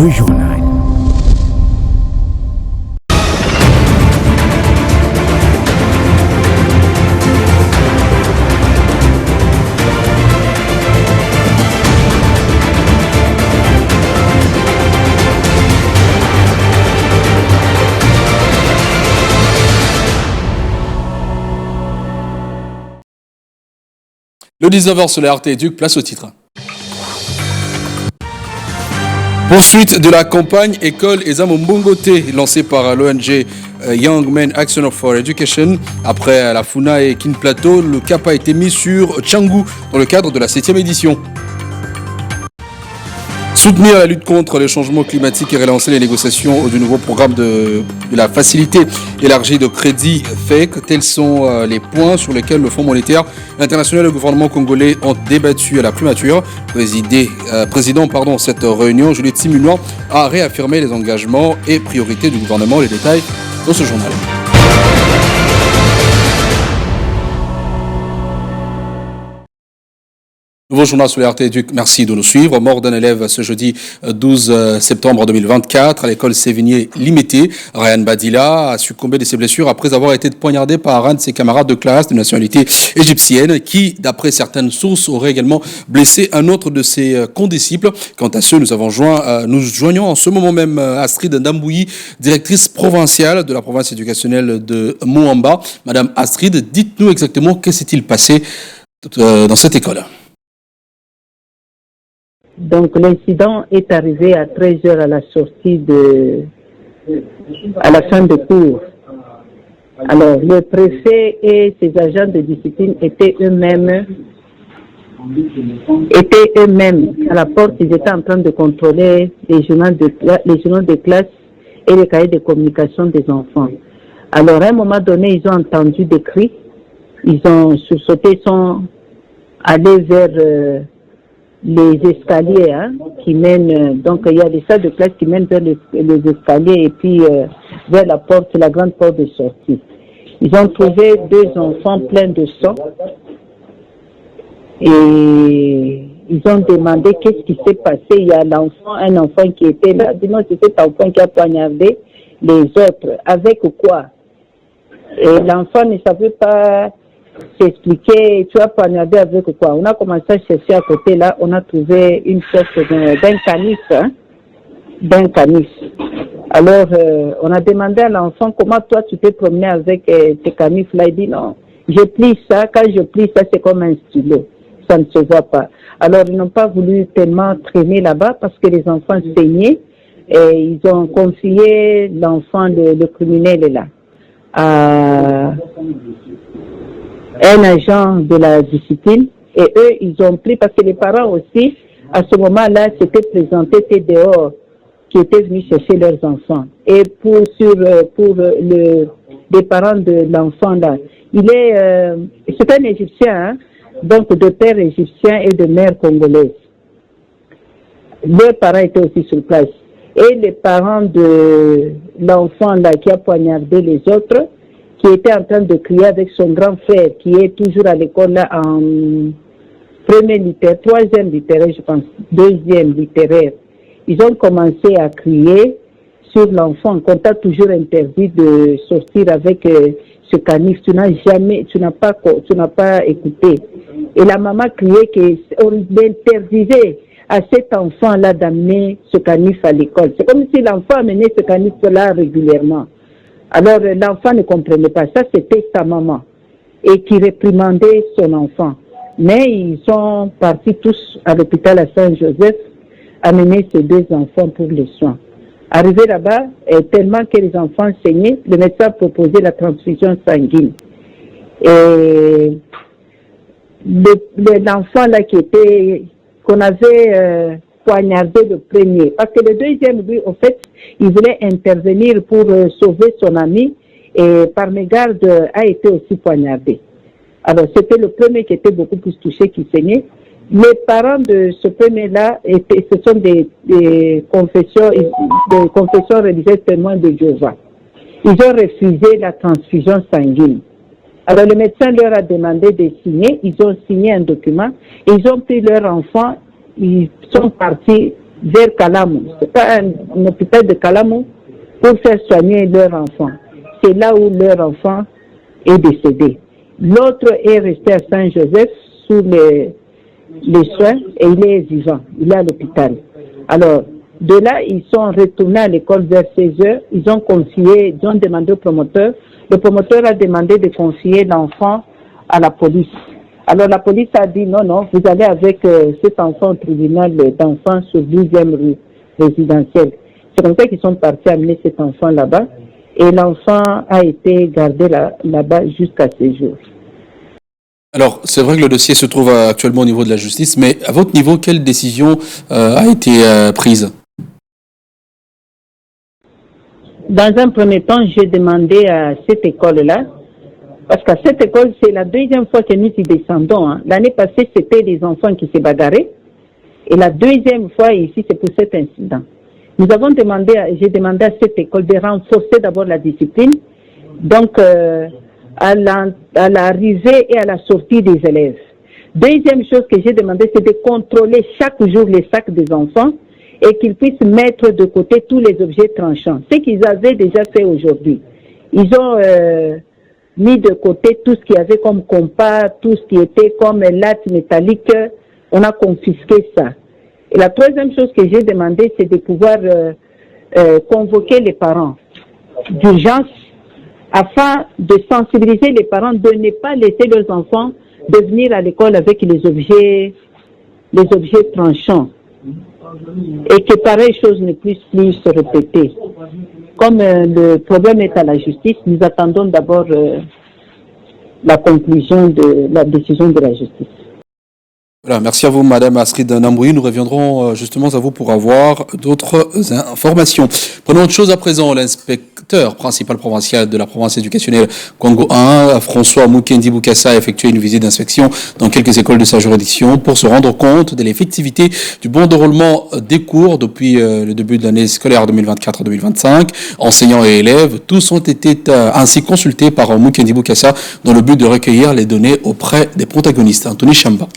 le journal. Le 19h sur la RT Éduc, place au titre. Poursuite de la campagne École Exam Mbongote lancée par l'ONG Young Men Action for Education. Après la Funa et Kin Plateau, le cap a été mis sur Tchangou dans le cadre de la 7e édition. Soutenir la lutte contre les changements climatiques et relancer les négociations du nouveau programme de la facilité élargie de crédit FEC. Tels sont les points sur lesquels le Fonds monétaire international et le gouvernement congolais ont débattu à la primature. Président cette réunion, Juliette Simunois, a réaffirmé les engagements et priorités du gouvernement. Les détails dans ce journal. Nouveau journal sur RT Éduc, merci de nous suivre. Mort d'un élève ce jeudi 12 septembre 2024 à l'école Sévigné Limité. Ryan Badila a succombé de ses blessures après avoir été poignardé par un de ses camarades de classe de nationalité égyptienne qui, d'après certaines sources, aurait également blessé un autre de ses condisciples. Quant à ceux, nous joignons en ce moment même Astrid Ndambouyi, directrice provinciale de la province éducationnelle de Moamba. Madame Astrid, dites-nous exactement qu'est-ce qui s'est-il passé dans cette école. Donc l'incident est arrivé à 13h à la sortie à la fin de cours. Alors le préfet et ses agents de discipline étaient eux-mêmes à la porte. Ils étaient en train de contrôler les journaux de classe et les cahiers de communication des enfants. Alors à un moment donné, ils ont entendu des cris. Ils ont sursauté, sont allés vers les escaliers qui mènent, donc il y a des salles de classe qui mènent vers les escaliers et puis vers la grande porte de sortie. Ils ont trouvé 2 enfants pleins de sang et ils ont demandé qu'est-ce qui s'est passé. Il y a un enfant qui était là, dis-moi c'est cet enfant qui a poignardé les autres, avec quoi? Et l'enfant ne savait pas s'expliquer, tu as poignardé avec quoi? On a commencé à chercher à côté, là, on a trouvé une sorte d'un canif. Alors, on a demandé à l'enfant, comment toi tu t'es promené avec tes canifs là? Il dit non, je plie ça, quand je plie ça, c'est comme un stylo, ça ne se voit pas. Alors, ils n'ont pas voulu tellement traîner là-bas parce que les enfants saignaient et ils ont confié l'enfant, le criminel est là, à un agent de la discipline et eux, ils ont pris, parce que les parents aussi, à ce moment-là, s'étaient présentés, étaient dehors, qui étaient venus chercher leurs enfants. Et pour les parents de l'enfant là, c'est un Égyptien, donc de père égyptien et de mère congolaise. Leurs parents étaient aussi sur place. Et les parents de l'enfant là qui a poignardé les autres, qui était en train de crier avec son grand frère, qui est toujours à l'école là en premier littéraire, 3e littéraire, je pense, 2e littéraire. Ils ont commencé à crier sur l'enfant, qu'on t'a toujours interdit de sortir avec ce canif. Tu n'as pas écouté. Et la maman criait qu'on interdisait à cet enfant-là d'amener ce canif à l'école. C'est comme si l'enfant amenait ce canif-là régulièrement. Alors l'enfant ne comprenait pas. Ça, c'était sa maman et qui réprimandait son enfant. Mais ils sont partis tous à l'hôpital à Saint-Joseph amener ces 2 enfants pour les soins. Arrivé là-bas, tellement que les enfants saignaient, le médecin proposait la transfusion sanguine. Et l'enfant là qu'on avait poignardé le premier, parce que le deuxième, lui, en fait, il voulait intervenir pour sauver son ami et par mégarde a été aussi poignardé. Alors c'était le premier qui était beaucoup plus touché, qui saignait. Les parents de ce premier-là, ce sont des confessions religieuses témoins de Jéhovah. Ils ont refusé la transfusion sanguine. Alors le médecin leur a demandé de signer, ils ont signé un document, et ils ont pris leur enfant, ils sont partis vers Kalamou. Ce n'est pas un hôpital de Kalamou pour faire soigner leur enfant. C'est là où leur enfant est décédé. L'autre est resté à Saint-Joseph sous les soins et il est vivant. Il est à l'hôpital. Alors, de là, ils sont retournés à l'école vers 16h. Ils ont demandé au promoteur. Le promoteur a demandé de confier l'enfant à la police. Alors la police a dit non, vous allez avec cet enfant au tribunal d'enfants sur 12e rue résidentielle. C'est comme ça qu'ils sont partis amener cet enfant là-bas et l'enfant a été gardé là-bas jusqu'à ce jour. Alors, c'est vrai que le dossier se trouve actuellement au niveau de la justice, mais à votre niveau, quelle décision a été prise? Dans un premier temps, j'ai demandé à cette école-là, parce qu'à cette école, c'est la deuxième fois que nous y descendons. Hein. L'année passée, c'était des enfants qui se bagarraient. Et la deuxième fois ici, c'est pour cet incident. J'ai demandé à cette école de renforcer d'abord la discipline. Donc, à l'arrivée et à la sortie des élèves. Deuxième chose que j'ai demandé, c'est de contrôler chaque jour les sacs des enfants et qu'ils puissent mettre de côté tous les objets tranchants. Ce qu'ils avaient déjà fait aujourd'hui. Ils ont mis de côté tout ce qu'il y avait comme compas, tout ce qui était comme latte métallique. On a confisqué ça. Et la troisième chose que j'ai demandé, c'est de pouvoir convoquer les parents d'urgence afin de sensibiliser les parents de ne pas laisser leurs enfants de venir à l'école avec les objets tranchants. Et que pareille chose ne puisse plus se répéter. Comme le problème est à la justice, nous attendons d'abord la conclusion de la décision de la justice. Voilà, merci à vous, Madame Astrid Namboui. Nous reviendrons justement à vous pour avoir d'autres informations. Prenons autre chose à présent. L'inspecteur principal provincial de la province éducationnelle Congo 1, François Mukendi Bukasa, a effectué une visite d'inspection dans quelques écoles de sa juridiction pour se rendre compte de l'effectivité du bon déroulement des cours depuis le début de l'année scolaire 2024-2025. Enseignants et élèves, tous ont été ainsi consultés par Mukendi Bukasa dans le but de recueillir les données auprès des protagonistes. Anthony Chamba.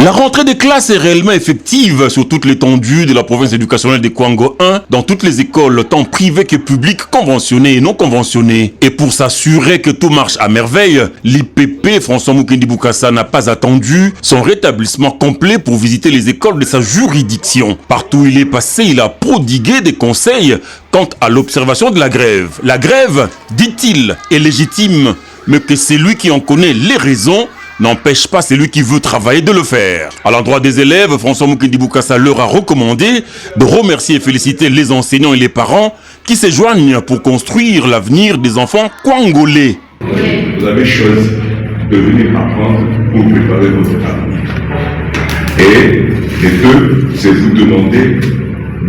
La rentrée des classes est réellement effective sur toute l'étendue de la province éducationnelle de Kwango 1, dans toutes les écoles, tant privées que publiques, conventionnées et non conventionnées. Et pour s'assurer que tout marche à merveille, l'IPP François Mukendi Bukasa n'a pas attendu son rétablissement complet pour visiter les écoles de sa juridiction. Partout où il est passé, il a prodigué des conseils quant à l'observation de la grève. La grève, dit-il, est légitime, mais que c'est lui qui en connaît les raisons n'empêche pas celui qui veut travailler de le faire. À l'endroit des élèves, François Mukendi Bukasa leur a recommandé de remercier et féliciter les enseignants et les parents qui se joignent pour construire l'avenir des enfants kwangolais. Vous avez choisi de venir apprendre pour préparer votre avenir. Et les deux, c'est vous demander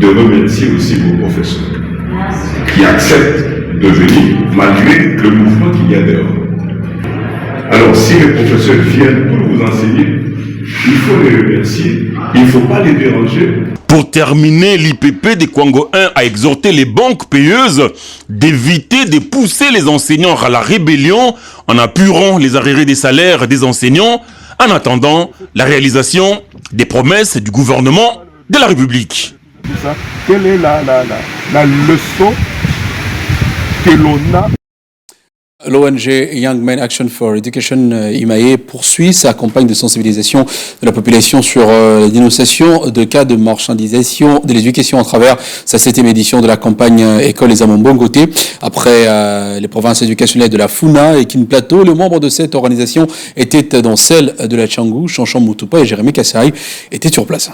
de remercier aussi vos professeurs qui acceptent de venir malgré le mouvement qu'il y a dehors. Alors, si les professeurs viennent pour vous enseigner, il faut les remercier, il ne faut pas les déranger. Pour terminer, l'IPP de Kwango 1 a exhorté les banques payeuses d'éviter de pousser les enseignants à la rébellion en apurant les arriérés des salaires des enseignants en attendant la réalisation des promesses du gouvernement de la République. Quelle est la leçon que l'on a? L'ONG Young Men Action for Education IMAE poursuit sa campagne de sensibilisation de la population sur la dénonciation de cas de marchandisation de l'éducation à travers sa 7e édition de la campagne École les Amambongoté. Après les provinces éducationnelles de la Funa et Kin Plateau, les membres de cette organisation étaient dans celle de la Tchangou, Chanchan Moutoupa et Jérémy Kassaï étaient sur place.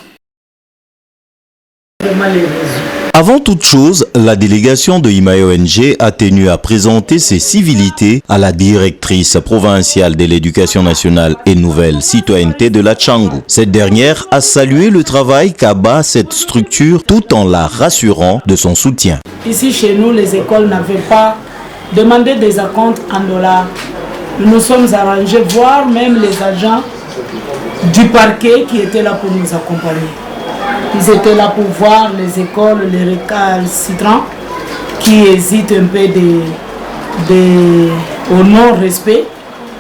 Avant toute chose, la délégation de IMAE ONG a tenu à présenter ses civilités à la directrice provinciale de l'éducation nationale et nouvelle citoyenneté de la Tchangou. Cette dernière a salué le travail qu'abat cette structure tout en la rassurant de son soutien. Ici chez nous, les écoles n'avaient pas demandé des acomptes en dollars. Nous nous sommes arrangés, voire même les agents du parquet qui étaient là pour nous accompagner. Ils étaient là pour voir les écoles, les récalcitrants qui hésitent un peu au non-respect.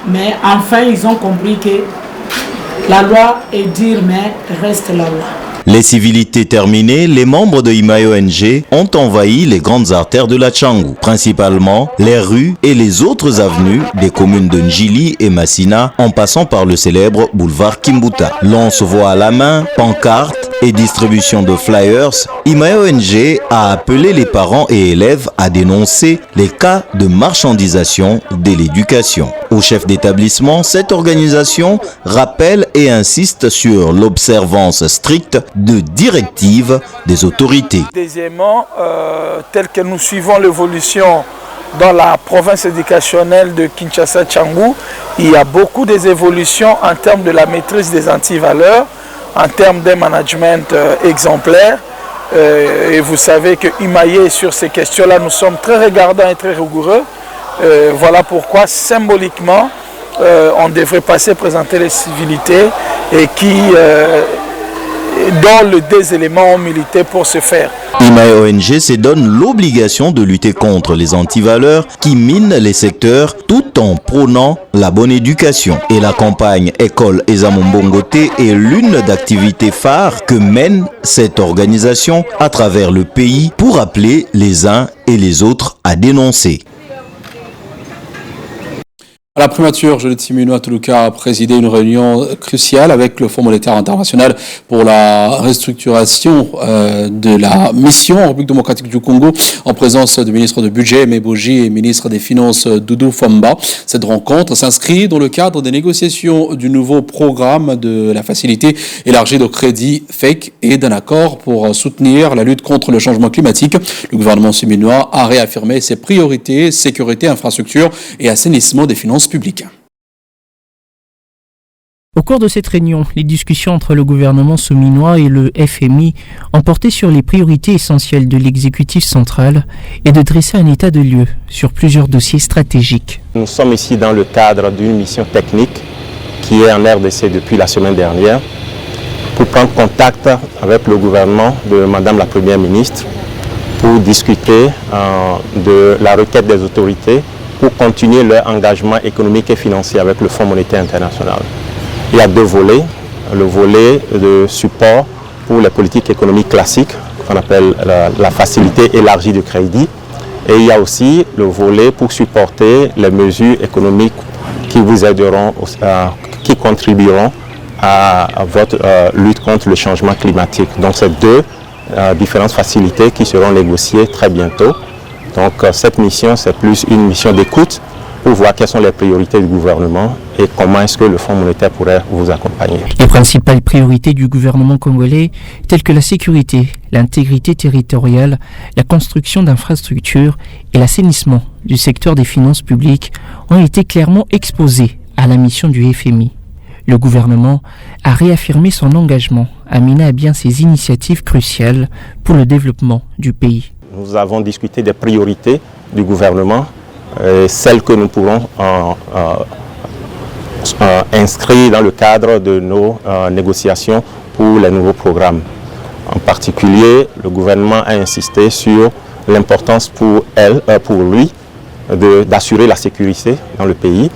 Mais enfin, ils ont compris que la loi est dure, mais reste la loi. Les civilités terminées, les membres de Imaye-ONG ont envahi les grandes artères de la Tchangou, principalement les rues et les autres avenues des communes de Njili et Massina, en passant par le célèbre boulevard Kimbuta. L'on se voit à la main, pancartes et distribution de flyers. Imaye-ONG a appelé les parents et élèves à dénoncer les cas de marchandisation de l'éducation. Au chef d'établissement, cette organisation rappelle et insiste sur l'observance stricte de directives des autorités. Deuxièmement, tel que nous suivons l'évolution dans la province éducationnelle de Kinshasa-Tchangou, il y a beaucoup d'évolutions en termes de la maîtrise des antivaleurs, en termes d'un management exemplaire. Et vous savez que Imaye, sur ces questions-là, nous sommes très regardants et très rigoureux. Voilà pourquoi, symboliquement, on devrait passer présenter les civilités et qui... dont les deux éléments ont milité pour ce faire. Imaye-ONG se donne l'obligation de lutter contre les antivaleurs qui minent les secteurs tout en prônant la bonne éducation. Et la campagne École Ezamombongote est l'une d'activités phares que mène cette organisation à travers le pays pour appeler les uns et les autres à dénoncer. À la primature, Judith Simenou Toulouka a présidé une réunion cruciale avec le Fonds monétaire international pour la restructuration de la mission en République démocratique du Congo en présence du ministre du Budget Meboji et ministre des Finances Doudou Famba. Cette rencontre s'inscrit dans le cadre des négociations du nouveau programme de la facilité élargie de crédit FEC et d'un accord pour soutenir la lutte contre le changement climatique. Le gouvernement siménois a réaffirmé ses priorités, sécurité, infrastructure et assainissement des finances publiques. Au cours de cette réunion, les discussions entre le gouvernement souminois et le FMI ont porté sur les priorités essentielles de l'exécutif central et de dresser un état de lieu sur plusieurs dossiers stratégiques. Nous sommes ici dans le cadre d'une mission technique qui est en RDC depuis la semaine dernière pour prendre contact avec le gouvernement de Madame la Première ministre pour discuter de la requête des autorités pour continuer leur engagement économique et financier avec le Fonds monétaire international. Il y a deux volets. Le volet de support pour les politiques économiques classiques, qu'on appelle la facilité élargie de crédit. Et il y a aussi le volet pour supporter les mesures économiques qui vous aideront, qui contribueront à votre lutte contre le changement climatique. Donc, c'est deux différentes facilités qui seront négociées très bientôt. Donc cette mission, c'est plus une mission d'écoute pour voir quelles sont les priorités du gouvernement et comment est-ce que le Fonds monétaire pourrait vous accompagner. Les principales priorités du gouvernement congolais, telles que la sécurité, l'intégrité territoriale, la construction d'infrastructures et l'assainissement du secteur des finances publiques, ont été clairement exposées à la mission du FMI. Le gouvernement a réaffirmé son engagement à mener à bien ces initiatives cruciales pour le développement du pays. Nous avons discuté des priorités du gouvernement, celles que nous pourrons inscrire dans le cadre de nos négociations pour les nouveaux programmes. En particulier, le gouvernement a insisté sur l'importance pour lui d'assurer la sécurité dans le pays,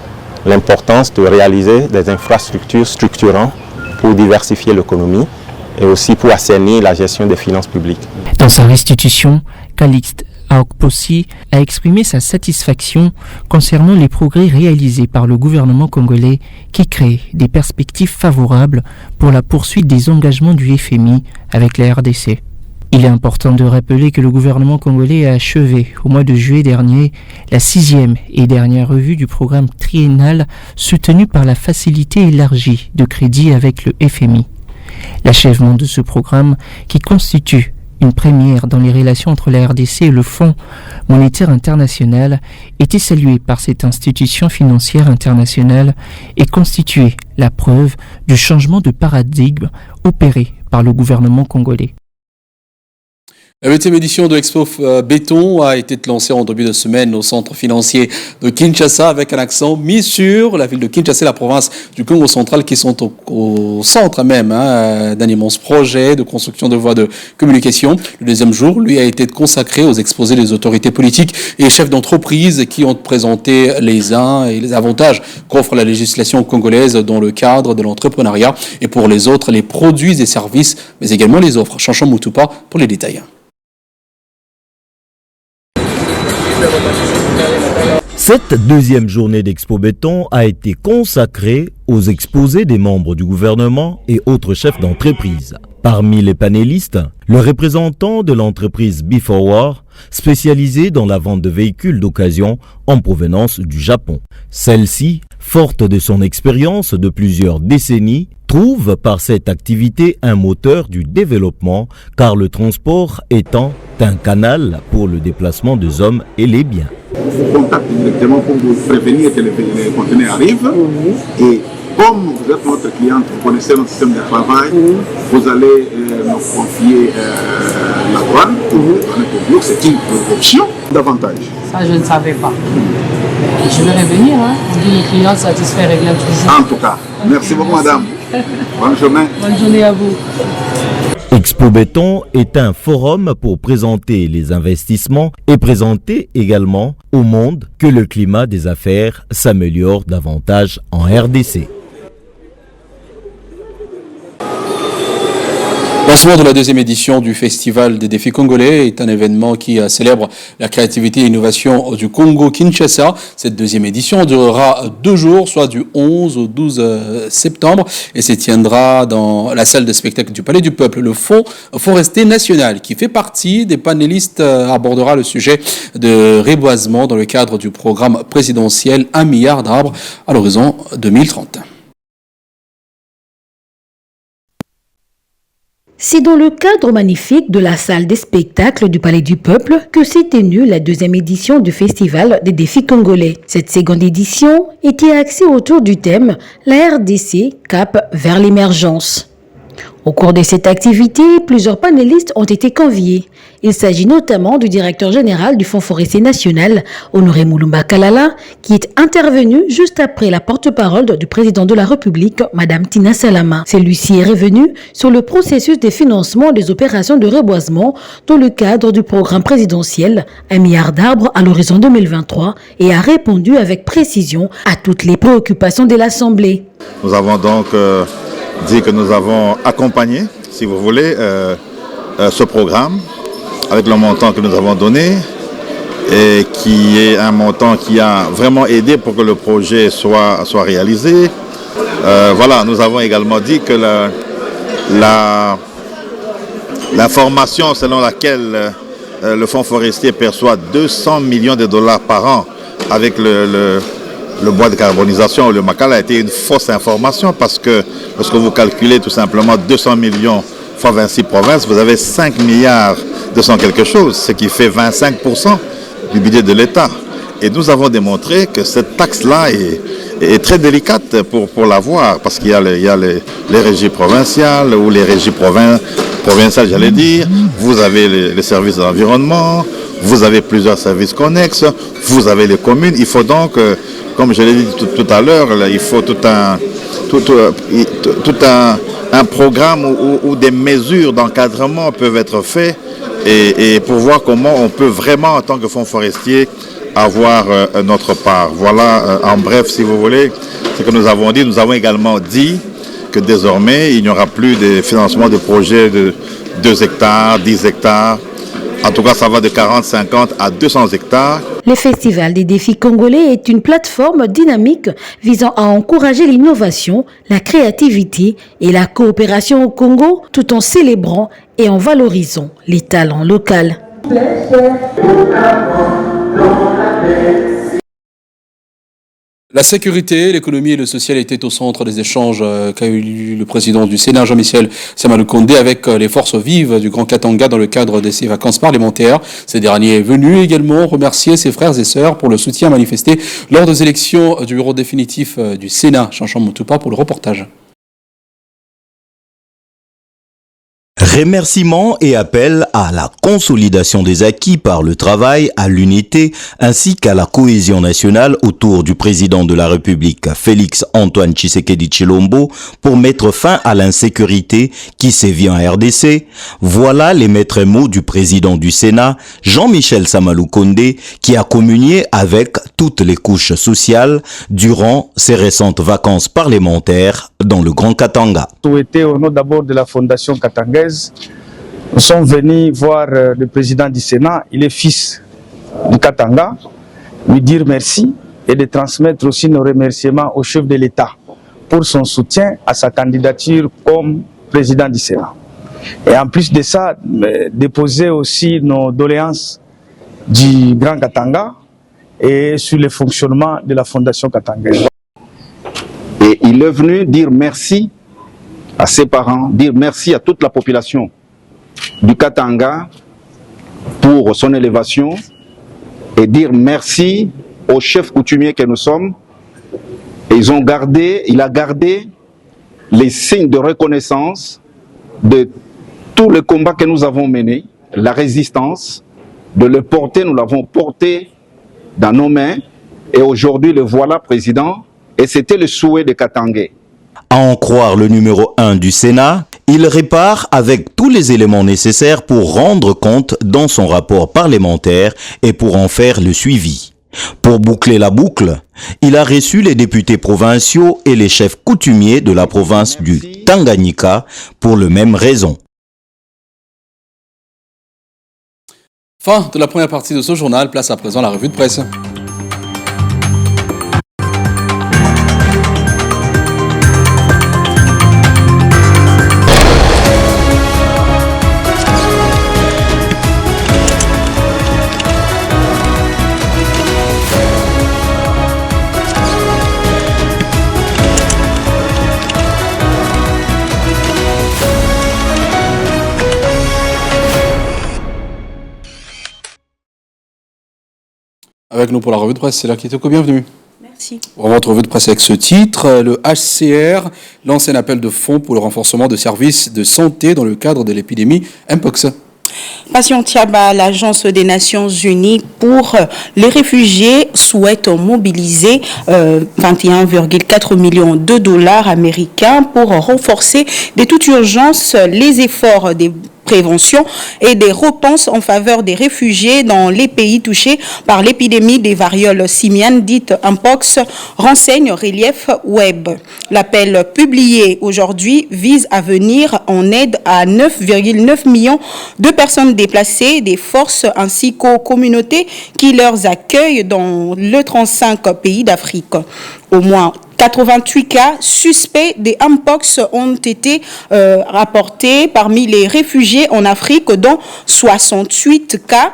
l'importance de réaliser des infrastructures structurantes pour diversifier l'économie et aussi pour assainir la gestion des finances publiques. Dans sa restitution, Calixte Aokpossi a exprimé sa satisfaction concernant les progrès réalisés par le gouvernement congolais qui crée des perspectives favorables pour la poursuite des engagements du FMI avec la RDC. Il est important de rappeler que le gouvernement congolais a achevé au mois de juillet dernier la 6e et dernière revue du programme triennal soutenu par la facilité élargie de crédit avec le FMI. L'achèvement de ce programme, qui constitue une première dans les relations entre la RDC et le Fonds monétaire international, était salué par cette institution financière internationale et constituait la preuve du changement de paradigme opéré par le gouvernement congolais. La 8e édition de l'Expo Béton a été lancée en début de semaine au centre financier de Kinshasa avec un accent mis sur la ville de Kinshasa et la province du Congo central qui sont au centre même d'un immense projet de construction de voies de communication. Le deuxième jour, lui, a été consacré aux exposés des autorités politiques et chefs d'entreprise qui ont présenté les uns et les avantages qu'offre la législation congolaise dans le cadre de l'entrepreneuriat et pour les autres, les produits et services, mais également les offres. Chanchan Moutoupa pour les détails. Cette deuxième journée d'Expo Béton a été consacrée aux exposés des membres du gouvernement et autres chefs d'entreprise. Parmi les panélistes, le représentant de l'entreprise B4War, spécialisée dans la vente de véhicules d'occasion en provenance du Japon. Celle-ci, forte de son expérience de plusieurs décennies, trouve par cette activité un moteur du développement car le transport étant un canal pour le déplacement des hommes et les biens. On vous contacte directement pour vous prévenir que les conteneurs arrivent et comme vous êtes notre cliente, vous connaissez notre système de travail, vous allez nous confier la douane, c'est une option davantage. Ça, je ne savais pas. Je vais revenir, on dit le client satisfait, régler toujours. En tout cas, merci beaucoup madame. Bonne journée. Bonne journée à vous. Expo Béton est un forum pour présenter les investissements et présenter également au monde que le climat des affaires s'améliore davantage en RDC. Lancement de la deuxième édition du Festival des défis congolais est un événement qui célèbre la créativité et l'innovation du Congo-Kinshasa. Cette deuxième édition durera 2 jours, soit du 11 au 12 septembre, et se tiendra dans la salle de spectacle du Palais du Peuple. Le Fonds forestier national, qui fait partie des panélistes, abordera le sujet de reboisement dans le cadre du programme présidentiel 1 milliard d'arbres à l'horizon 2030. C'est dans le cadre magnifique de la salle des spectacles du Palais du Peuple que s'est tenue la deuxième édition du Festival des défis congolais. Cette seconde édition était axée autour du thème « La RDC cap vers l'émergence ». Au cours de cette activité, plusieurs panélistes ont été conviés. Il s'agit notamment du directeur général du Fonds forestier national, Honoré Moulumba Kalala, qui est intervenu juste après la porte-parole du président de la République, Madame Tina Salama. Celui-ci est revenu sur le processus de financement des opérations de reboisement dans le cadre du programme présidentiel 1 milliard d'arbres à l'horizon 2023 et a répondu avec précision à toutes les préoccupations de l'Assemblée. Nous avons donc dit que nous avons accompagné, si vous voulez, ce programme avec le montant que nous avons donné et qui est un montant qui a vraiment aidé pour que le projet soit réalisé. Voilà, nous avons également dit que l'information selon laquelle le Fonds forestier perçoit 200 millions de dollars par an avec le bois de carbonisation ou le Makala a été une fausse information parce que lorsque vous calculez tout simplement 200 millions fois 26 provinces, vous avez 5 milliards 200 quelque chose, ce qui fait 25% du budget de l'État. Et nous avons démontré que cette taxe-là est très délicate pour l'avoir parce qu'il y a les régies provinciales ou les régies provinciales, j'allais dire. Vous avez les services de l'environnement, vous avez plusieurs services connexes, vous avez les communes. Il faut donc, comme je l'ai dit tout à l'heure, il faut tout un programme où des mesures d'encadrement peuvent être faites et pour voir comment on peut vraiment, en tant que fonds forestier, avoir notre part. Voilà, en bref, si vous voulez, ce que nous avons dit. Nous avons également dit que désormais, il n'y aura plus de financement de projets de 2 hectares, 10 hectares. En tout cas, ça va de 40, 50 à 200 hectares. Le Festival des défis congolais est une plateforme dynamique visant à encourager l'innovation, la créativité et la coopération au Congo tout en célébrant et en valorisant les talents locaux. La sécurité, l'économie et le social étaient au centre des échanges qu'a eu le président du Sénat, Jean-Michel Samalukonde, avec les forces vives du Grand Katanga dans le cadre de ses vacances parlementaires. Ce dernier est venu également remercier ses frères et sœurs pour le soutien manifesté lors des élections du bureau définitif du Sénat. Chanchan Moutoupa pour le reportage. Remerciements et appels à la consolidation des acquis par le travail, à l'unité ainsi qu'à la cohésion nationale autour du président de la République Félix Antoine Tshisekedi Tshilombo pour mettre fin à l'insécurité qui sévit en RDC. Voilà les maîtres mots du président du Sénat, Jean-Michel Samalou Kondé, qui a communié avec toutes les couches sociales durant ses récentes vacances parlementaires dans le Grand Katanga. Souhaité au nom d'abord de la Fondation katangaise, nous sommes venus voir le président du Sénat, il est fils du Katanga, lui dire merci et de transmettre aussi nos remerciements au chef de l'État pour son soutien à sa candidature comme président du Sénat. Et en plus de ça, déposer aussi nos doléances du Grand Katanga et sur le fonctionnement de la Fondation katangaise. Et il est venu dire merci à ses parents, dire merci à toute la population du Katanga pour son élévation et dire merci aux chefs coutumiers que nous sommes. Et il a gardé les signes de reconnaissance de tout le combat que nous avons mené, la résistance, de le porter, nous l'avons porté dans nos mains et aujourd'hui le voilà président et c'était le souhait de Katangais. À en croire le numéro 1 du Sénat, il répare avec tous les éléments nécessaires pour rendre compte dans son rapport parlementaire et pour en faire le suivi. Pour boucler la boucle, il a reçu les députés provinciaux et les chefs coutumiers de la province du Tanganyika pour le même raison. Fin de la première partie de ce journal, place à présent la revue de presse. Avec nous pour la revue de presse, c'est là Kitoko, bienvenue. Merci. Pour votre revue de presse avec ce titre, le HCR lance un appel de fonds pour le renforcement de services de santé dans le cadre de l'épidémie Mpox. Patient Tiaba, l'Agence des Nations Unies pour les réfugiés souhaite mobiliser 21,4 millions de dollars américains pour renforcer de toute urgence les efforts des prévention et des réponses en faveur des réfugiés dans les pays touchés par l'épidémie des varioles simiennes dites Mpox, renseigne Relief Web. L'appel publié aujourd'hui vise à venir en aide à 9,9 millions de personnes déplacées, des forces ainsi qu'aux communautés qui leur accueillent dans le 35 pays d'Afrique. Au moins 88 cas suspects des Mpox ont été rapportés parmi les réfugiés en Afrique, dont 68 cas,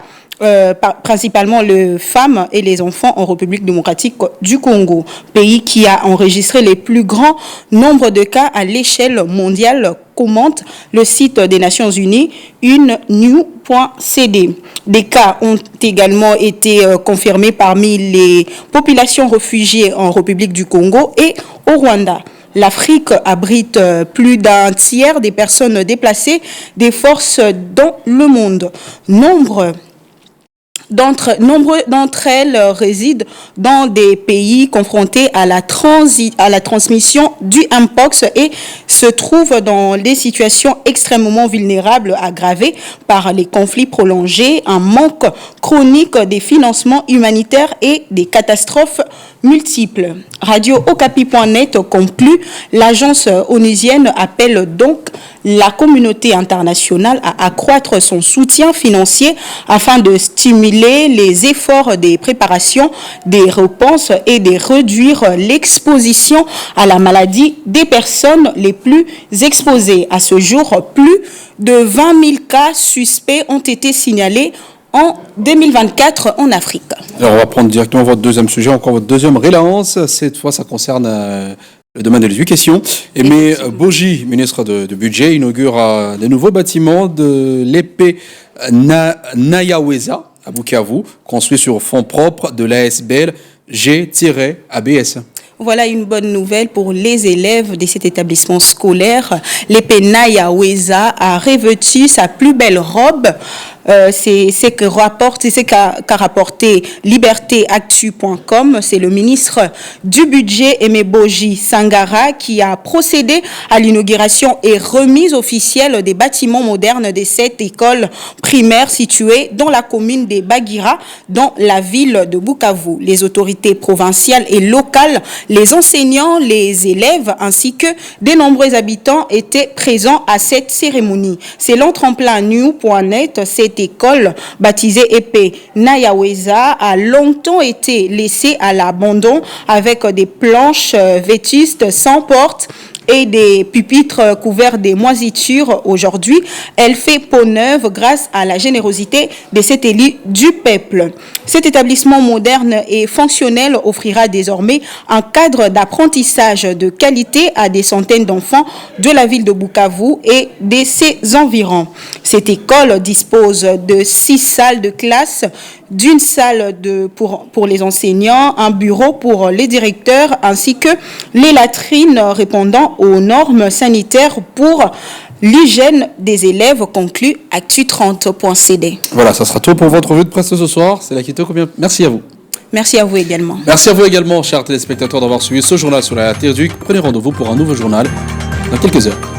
principalement les femmes et les enfants en République démocratique du Congo, pays qui a enregistré les plus grands nombres de cas à l'échelle mondiale, commente le site des Nations Unies, unenew.cd. Des cas ont également été confirmés parmi les populations réfugiées en République du Congo et au Rwanda. L'Afrique abrite plus d'un tiers des personnes déplacées des forces dans le monde. Nombreux d'entre elles résident dans des pays confrontés à la transmission du Mpox et se trouvent dans des situations extrêmement vulnérables aggravées par les conflits prolongés, un manque chronique des financements humanitaires et des catastrophes multiples. Radio Okapi.net conclut, l'agence onusienne appelle donc la communauté internationale à accroître son soutien financier afin de stimuler les efforts des préparations, des réponses et de réduire l'exposition à la maladie des personnes les plus exposées. À ce jour, plus de 20 000 cas suspects ont été signalés en 2024 en Afrique. Alors on va prendre directement votre deuxième sujet, encore votre deuxième relance. Cette fois, ça concerne le domaine de l'éducation. Aimé Boji, ministre de Budget, inaugure des nouveaux bâtiments de l'épée Nayaweza à Bukavu, construit sur fonds propres de l'ASBL G-ABS. Voilà une bonne nouvelle pour les élèves de cet établissement scolaire. L'Epenaya Weza a revêtu sa plus belle robe. C'est ce qu'a rapporté libertéactu.com. C'est le ministre du budget Emeboji Sangara qui a procédé à l'inauguration et remise officielle des bâtiments modernes de cette école primaire située dans la commune de Bagira, dans la ville de Bukavu. Les autorités provinciales et locales, les enseignants, les élèves ainsi que de nombreux habitants étaient présents à cette cérémonie. Selon tremplin-new.net, cette école baptisée Épée Nayaweza a longtemps été laissée à l'abandon avec des planches vétustes sans porte et des pupitres couverts de moisissures. Aujourd'hui, elle fait peau neuve grâce à la générosité de cet élu du peuple. Cet établissement moderne et fonctionnel offrira désormais un cadre d'apprentissage de qualité à des centaines d'enfants de la ville de Bukavu et de ses environs. Cette école dispose de 6 salles de classe, d'une salle pour les enseignants, un bureau pour les directeurs ainsi que les latrines répondant aux normes sanitaires pour l'hygiène des élèves, conclut Actu30.cd. Voilà, ça sera tout pour votre revue de presse ce soir. C'est la Quito. Merci à vous. Merci à vous également. Merci à vous également, chers téléspectateurs, d'avoir suivi ce journal sur la RTDUC. Prenez rendez-vous pour un nouveau journal dans quelques heures.